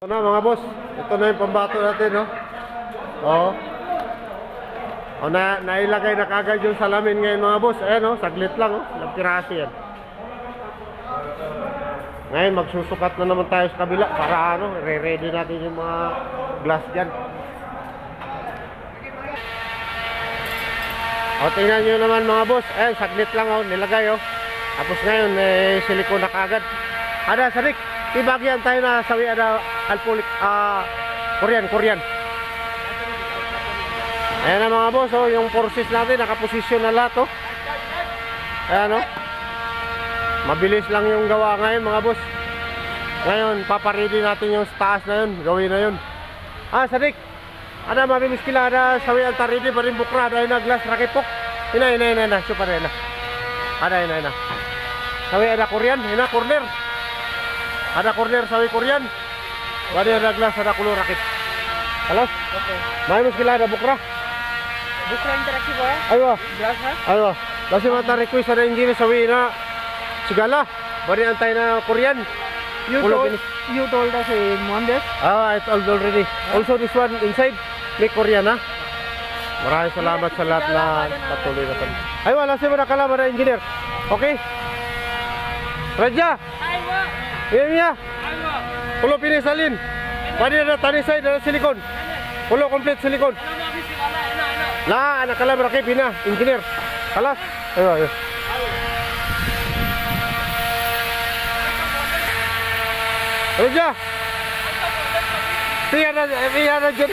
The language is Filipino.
Ito na mga boss, ito na yung pambato natin, no? Oo. O, nailagay na kagad yung salamin ngayon mga boss. Ayan, no? Saglit lang, no? Nagpiraso yan. Ngayon, magsusukat na naman tayo sa kabila para ano, re-ready natin yung mga glass dyan. O, tingnan nyo naman mga boss. Ayan, saglit lang, oh, nilagay, oh. Tapos ngayon, silikon na kagad. Ada, Sarik, ibagyan tayo na sawi ada alpulik, Korean. Ayan na mga boss, oh, yung forces natin, nakaposisyon na lahat, oh. Ayan, oh. Mabilis lang yung gawa ngayon mga boss. Ngayon, paparedy natin yung taas na yun, gawin na yun. Sarik, ada mamimis kila, ada sawi altaridi, barin bukra, ada na glass rakipok. Ina, super na. Ada ina. Sawi ada Korean, ina corner. Ada corner sawi Korean. Wadi ada glass, ada kulo rakit. Alas? Okay. Mamimis kila, ada bukra. Bukra interaksi ba? Aywa. Glass ha? Aywa. Kasi mata request ada engineer sawi na sigala. Bari antay na Korean. You told us in one day. I told already. Also this one inside, may Korean ha. Maraming salamat sa lahat na patuloy na pan. Ay wala si mga kalama na engineer. Okay? Raja. Aywa. Iya. Aywa. Pulo pinisalin. Pwede na tanisay na silikon. Pulo complete silikon. Anak kalama rakip ina, engineer. Kalas. Ayo. Raja. Iya na dyan.